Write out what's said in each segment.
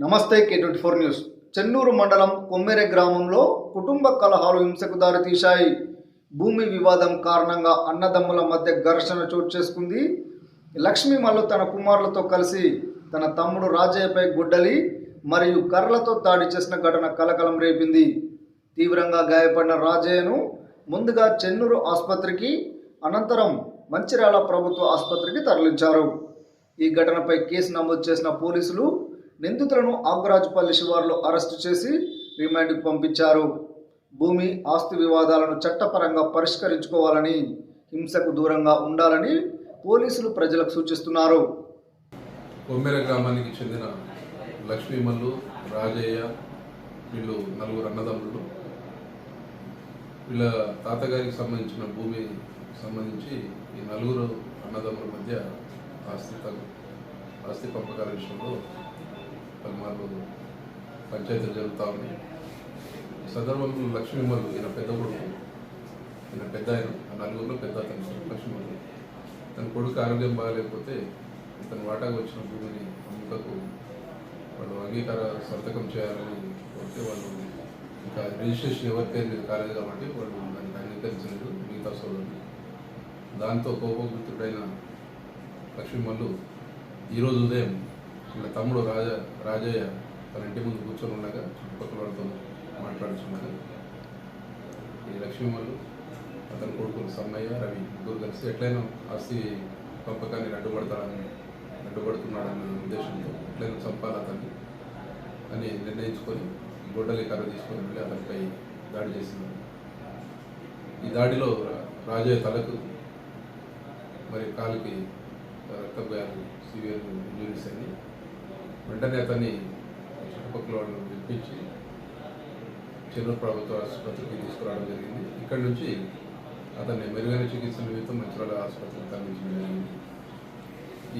నమస్తే K24 news. Chennur మండలం కొమ్మెరె గ్రామంలో కుటుంబ కలహాలు హింసకు దారితీశాయి. భూమి వివాదం కారణంగా అన్నదమ్ముల మధ్య ఘర్షణ చోటు చేసుకుంది. లక్ష్మీ మల్లు తన కుమారులతో కలిసి తన తమ్ముడు రాజయ్యపై గుడ్డలి మరియు కర్రలతో దాడి చేసిన ఘటన కలకలం రేపింది. తీవ్రంగా గాయపడిన రాజయ్యను ముందుగా చెన్నూరు ఆసుపత్రికి, అనంతరం మంచిర్యాల ప్రభుత్వ ఆసుపత్రికి తరలించారు. ఈ ఘటనపై కేసు నమోదు చేసిన పోలీసులు నిందితులను ఆకురాజుపల్లి శివారులో అరెస్టు చేసి రిమాండ్కు పంపించారు. భూమి ఆస్తి వివాదాలను చట్టపరంగా పరిష్కరించుకోవాలని, హింసకు దూరంగా ఉండాలని పోలీసులు ప్రజలకు సూచిస్తున్నారు. కొమ్మెరె గ్రామానికి చెందిన లక్ష్మీ మల్లు, రాజయ్య, వీళ్ళు నలుగురు అన్నదమ్ములు. వీళ్ళ తాతగారికి సంబంధించిన భూమి సంబంధించి ఈ నలుగురు అన్నదమ్ముల మధ్య ఆస్తి పంపకాల విషయంలో పలుమార్లు పంచాయతీలు జరుగుతూ ఉన్నాయి. ఈ సందర్భంలో లక్ష్మీ మల్లు ఈయన పెద్ద కొడుకు, ఈయన పెద్ద ఆయన, ఆ నలుగురిలో పెద్ద అతను లక్ష్మీ మల్లు. తన కొడుకు ఆరోగ్యం బాగాలేకపోతే ఇతను వాటాకు వచ్చిన భూమిని అమ్ముకకు వాళ్ళు అంగీకార సంతకం చేయాలని కోరితే వాళ్ళు ఇంకా రిజిస్ట్రేషన్ ఎవరి పేరు మీద కాలేదు కాబట్టి వాళ్ళు దానికి అంగీకరించలేదు మిగతా సోదరులు. దాంతో కోపగుప్తుడైన లక్ష్మీ మల్లు ఈరోజు ఉదయం వీళ్ళ తమ్ముడు రాజయ్య తన ఇంటి ముందు కూర్చొని ఉండగా చుట్టుపక్కల వాళ్ళతో మాట్లాడుతున్నారు. ఈ లక్ష్మీ మల్లు అతని కొడుకులు సమ్మయ్య, రవి ముగ్గురు కలిసి ఎట్లయినా ఆస్తి పంపకాన్ని అడ్డుపడుతున్నాడన్న ఉద్దేశంతో ఎట్లయినా చంపాలి అతన్ని అని నిర్ణయించుకొని గొడ్డలి కర్ర తీసుకొని వెళ్ళి అతనిపై దాడి చేసినారు. ఈ దాడిలో రాజయ్య తలకు మరి కాలుకి రక్తగాయాలు, సివియర్ ఇంజురీస్ అని వెంటనే అతన్ని చుట్టుపక్కల వాళ్ళని పిలిపించి చెన్నూరు ప్రభుత్వ ఆసుపత్రికి తీసుకురావడం జరిగింది. ఇక్కడి నుంచి అతన్ని మెరుగైన చికిత్స నిమిత్తం మంచిర్యాల ఆసుపత్రికి తరలించడం జరిగింది.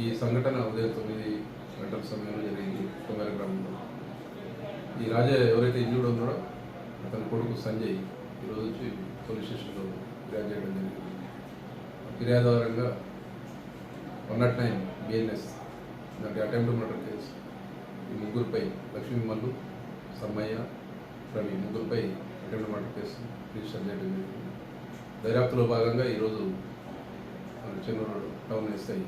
ఈ సంఘటన ఉదయం 9 గంటల సమయంలో జరిగింది కొమ్మెరె గ్రామంలో. ఈ రాజయ్య ఎవరైతే ఇంజూర్డ్ ఉన్నాడో అతని కొడుకు సంజయ్ ఈరోజు వచ్చి పోలీస్ స్టేషన్లో ఫిర్యాదు చేయడం జరిగింది. ఫిర్యాదు ఆధారంగా 109 BNS దాంట్లో అటెంప్ట్ మర్డర్ కేసు ఈ ముగ్గురుపై లక్ష్మీ మల్లు, సమ్మయ్య, రవి ముగ్గురుపై అటెంప్ట్ మర్డర్ కేసు రిజిస్టర్ చేయడం జరిగింది. దర్యాప్తులో భాగంగా ఈరోజు చెన్నూరు టౌన్ ఎస్ఐ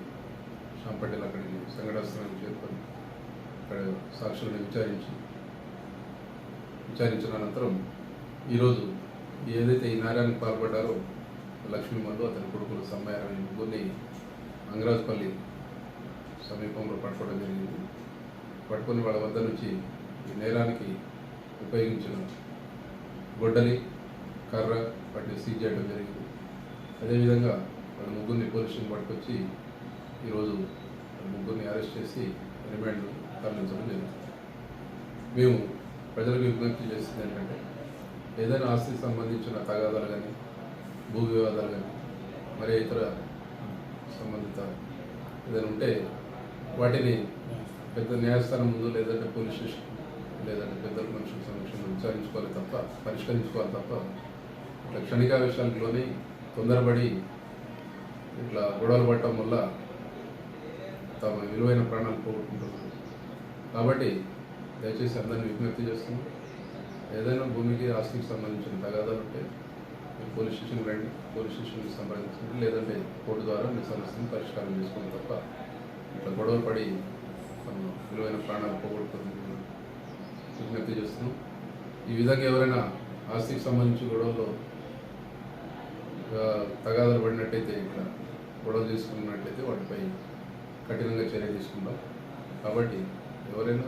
శ్యామ్ పటేల్ అక్కడికి సంఘటన స్థలానికి చేరుకొని అక్కడ సాక్షులను విచారించిన అనంతరం ఈరోజు ఏదైతే ఈ నేరానికి పాల్పడ్డారో లక్ష్మీ మల్లు, అతని కొడుకులు సమ్మయ్య, రవి ముగ్గురిని అంగరాజుపల్లి సమీపంలో పట్టుకోవడం జరిగింది. పట్టుకొని వాళ్ళ వద్ద నుంచి ఈ నేరానికి ఉపయోగించిన గొడ్డలి, కర్ర వాటిని సీజ్ చేయడం జరిగింది. అదేవిధంగా వాళ్ళ ముగ్గురిని పోలీస్ స్టేషన్ పట్టుకొచ్చి ఈరోజు ముగ్గురిని అరెస్ట్ చేసి రిమాండ్ తరలించడం జరిగింది. మేము ప్రజలకు విజ్ఞప్తి చేస్తుంది ఏంటంటే ఏదైనా ఆస్తికి సంబంధించిన తగాదాలు కానీ, భూ వివాదాలు కానీ, మరి ఇతర సంబంధిత ఏదైనా ఉంటే వాటిని పెద్ద న్యాయస్థానం ముందు, లేదంటే పోలీస్ స్టేషన్, లేదంటే పెద్దల మనుషుల సమక్షంలో విచారించుకోవాలి తప్ప, పరిష్కరించుకోవాలి తప్ప ఇట్లా క్షణికావేశాలలోనే తొందరపడి ఇట్లా గొడవలు పడటం వల్ల తమ విలువైన ప్రాణాలు పోగొట్టుకుంటున్నారు. కాబట్టి దయచేసి అందరినీ విజ్ఞప్తి చేస్తున్నాం, ఏదైనా భూమికి ఆస్తికి సంబంధించిన తగాదాలు ఉంటే మీరు పోలీస్ స్టేషన్ రండి, పోలీస్ స్టేషన్కి సంప్రదించండి, లేదంటే కోర్టు ద్వారా మీ సమస్యను పరిష్కారం చేసుకోండి తప్ప ఇట్లా గొడవలు పడి విలువైన ప్రాణాలు పోగొట్టుకుని విజ్ఞప్తి చేస్తున్నాం. ఈ విధంగా ఎవరైనా ఆస్తికి సంబంధించి గొడవల్లో తగాదాలు పడినట్టయితే, ఇట్లా గొడవలు తీసుకున్నట్టయితే వాటిపై కఠినంగా చర్య తీసుకుంటాం. కాబట్టి ఎవరైనా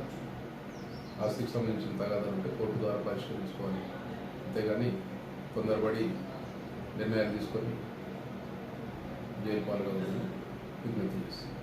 ఆస్తికి సంబంధించిన తగాదాలు ఉంటే కోర్టు ద్వారా పరిష్కరించుకోవాలి, అంతేగాని తొందరపడి నిర్ణయాలు తీసుకొని జైలు పాల్గొని విజ్ఞప్తి చేస్తాం.